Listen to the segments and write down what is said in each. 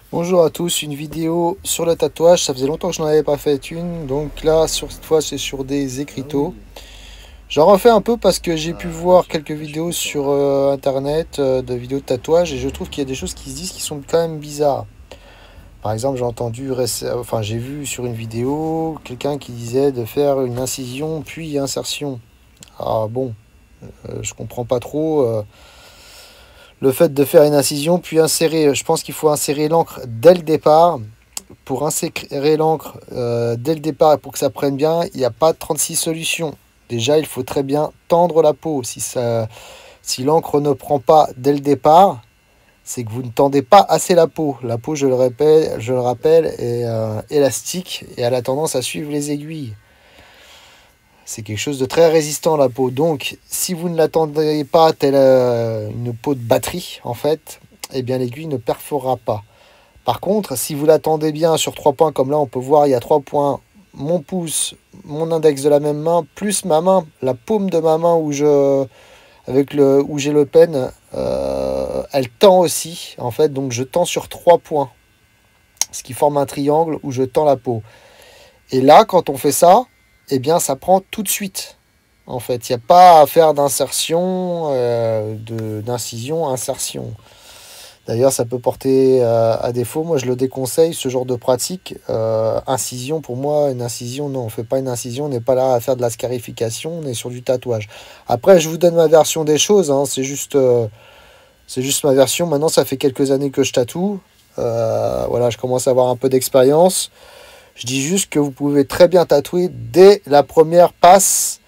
Bonjour à tous, une vidéo sur le tatouage, ça faisait longtemps que je n'en avais pas fait une, donc là cette fois c'est sur des écriteaux. J'en refais un peu parce que j'ai pu voir quelques vidéos sur internet de vidéos de tatouage et je trouve qu'il y a des choses qui se disent qui sont quand même bizarres. Par exemple j'ai vu sur une vidéo quelqu'un qui disait de faire une incision puis insertion. Ah bon, je comprends pas trop. Le fait de faire une incision puis insérer, je pense qu'il faut insérer l'encre dès le départ. Pour insérer l'encre dès le départ et pour que ça prenne bien, il n'y a pas 36 solutions. Déjà, il faut très bien tendre la peau. Si l'encre ne prend pas dès le départ, c'est que vous ne tendez pas assez la peau. La peau, je le rappelle, est élastique et elle a tendance à suivre les aiguilles. C'est quelque chose de très résistant, la peau. Donc, si vous ne la tendez pas telle une peau de batterie, en fait, eh bien l'aiguille ne perforera pas. Par contre, si vous l'attendez bien sur 3 points, comme là on peut voir, il y a 3 points, mon pouce, mon index de la même main, plus ma main, la paume de ma main où j'ai le pen, elle tend aussi, en fait, donc je tends sur 3 points, ce qui forme un triangle où je tends la peau. Et là, quand on fait ça, eh bien ça prend tout de suite. En fait, il n'y a pas à faire d'insertion, d'incision, insertion. D'ailleurs, ça peut porter à défaut. Moi, je le déconseille, ce genre de pratique. Incision, pour moi, une incision, non, on ne fait pas une incision. On n'est pas là à faire de la scarification. On est sur du tatouage. Après, je vous donne ma version des choses. Hein, c'est juste ma version. Maintenant, ça fait quelques années que je tatoue. Voilà, je commence à avoir un peu d'expérience. Je dis juste que vous pouvez très bien tatouer dès la première passe.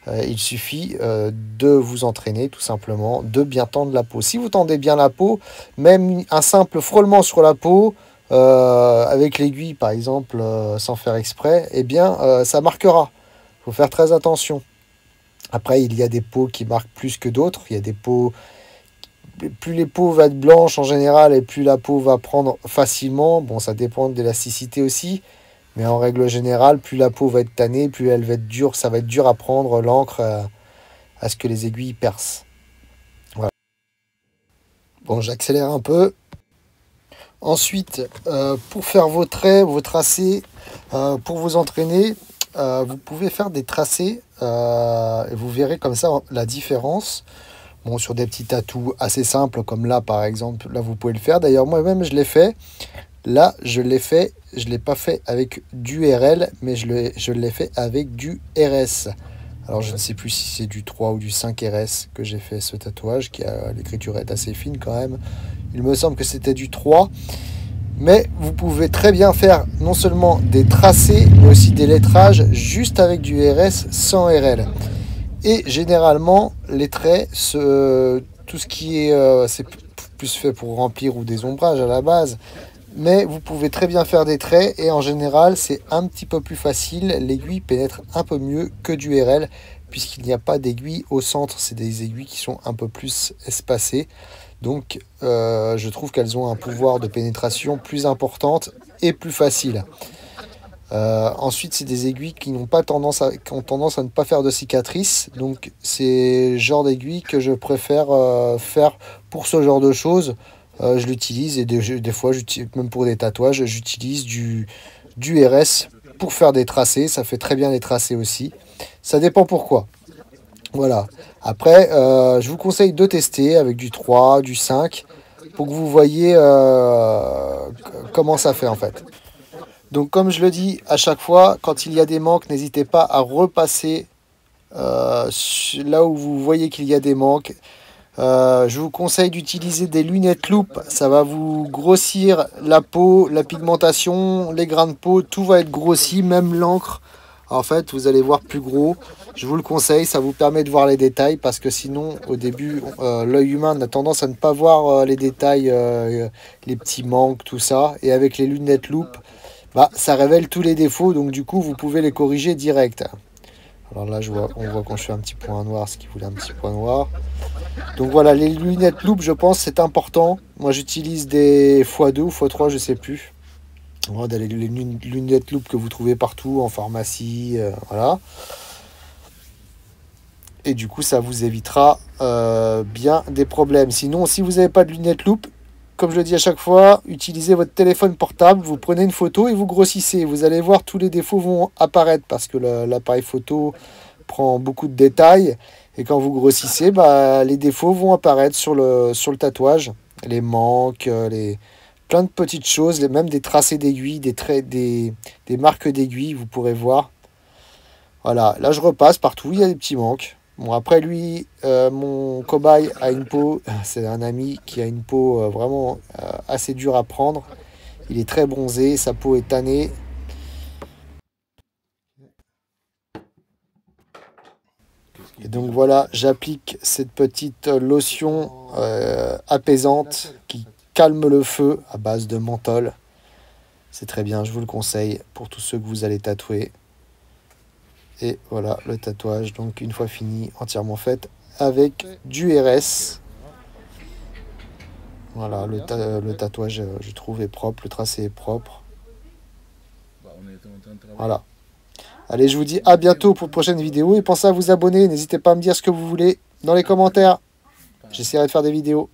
Il suffit de vous entraîner tout simplement, de bien tendre la peau. Si vous tendez bien la peau, même un simple frôlement sur la peau, avec l'aiguille par exemple, sans faire exprès, eh bien ça marquera. Il faut faire très attention. Après, il y a des peaux qui marquent plus que d'autres. Il y a des peaux, plus les peaux vont être blanches en général et plus la peau va prendre facilement. Bon, ça dépend de l'élasticité aussi. Mais en règle générale, plus la peau va être tannée, plus elle va être dure, ça va être dur à prendre l'encre à ce que les aiguilles percent. Voilà. Bon, j'accélère un peu. Ensuite, pour faire vos traits, vos tracés, pour vous entraîner, vous pouvez faire des tracés et vous verrez comme ça la différence. Bon, sur des petits tatous assez simples comme là par exemple, là vous pouvez le faire. D'ailleurs, moi-même je l'ai fait. Là, je l'ai fait, je ne l'ai pas fait avec du RL, mais je l'ai fait avec du RS. Alors, je ne sais plus si c'est du 3 ou du 5 RS que j'ai fait ce tatouage, l'écriture est assez fine quand même. Il me semble que c'était du 3. Mais vous pouvez très bien faire non seulement des tracés, mais aussi des lettrages juste avec du RS sans RL. Et généralement, les traits, tout ce qui est... c'est plus fait pour remplir ou des ombrages à la base. Mais vous pouvez très bien faire des traits et en général c'est un petit peu plus facile. L'aiguille pénètre un peu mieux que du RL puisqu'il n'y a pas d'aiguille au centre. C'est des aiguilles qui sont un peu plus espacées. Donc je trouve qu'elles ont un pouvoir de pénétration plus importante et plus facile. Ensuite, c'est des aiguilles qui ont tendance à ne pas faire de cicatrices. Donc c'est le genre d'aiguille que je préfère faire pour ce genre de choses. Je l'utilise et des fois, même pour des tatouages, j'utilise du RS pour faire des tracés. Ça fait très bien les tracés aussi. Ça dépend pourquoi. Voilà. Après, je vous conseille de tester avec du 3, du 5, pour que vous voyez comment ça fait en fait. Donc comme je le dis à chaque fois, quand il y a des manques, n'hésitez pas à repasser là où vous voyez qu'il y a des manques. Je vous conseille d'utiliser des lunettes loupe, ça va vous grossir la peau, la pigmentation, les grains de peau, tout va être grossi, même l'encre. En fait, vous allez voir plus gros. Je vous le conseille, ça vous permet de voir les détails parce que sinon, au début, l'œil humain a tendance à ne pas voir les détails, les petits manques, tout ça. Et avec les lunettes loupe, bah, ça révèle tous les défauts, donc du coup, vous pouvez les corriger direct. Alors là, on voit quand je fais un petit point noir, ce qui voulait un petit point noir. Donc voilà, les lunettes loupe, je pense, c'est important. Moi, j'utilise des x2 ou x3, je sais plus. Voilà, les lunettes loupe que vous trouvez partout, en pharmacie, voilà. Et du coup, ça vous évitera bien des problèmes. Sinon, si vous n'avez pas de lunettes loupe, comme je le dis à chaque fois, utilisez votre téléphone portable, vous prenez une photo et vous grossissez. Vous allez voir, tous les défauts vont apparaître parce que l'appareil photo prend beaucoup de détails. Et quand vous grossissez, bah, les défauts vont apparaître sur le tatouage. Les manques, plein de petites choses, même des tracés d'aiguilles, des marques d'aiguilles, vous pourrez voir. Voilà, là je repasse partout, il y a des petits manques. Bon, après lui, mon cobaye a une peau, c'est un ami qui a une peau vraiment assez dure à prendre. Il est très bronzé, sa peau est tannée. Et donc voilà, j'applique cette petite lotion apaisante qui calme le feu à base de menthol. C'est très bien, je vous le conseille pour tous ceux que vous allez tatouer. Et voilà le tatouage, donc une fois fini, entièrement fait avec du RS. Voilà, le tatouage, je trouve, est propre, le tracé est propre. Voilà. Allez, je vous dis à bientôt pour une prochaine vidéo et pensez à vous abonner. N'hésitez pas à me dire ce que vous voulez dans les commentaires. J'essaierai de faire des vidéos.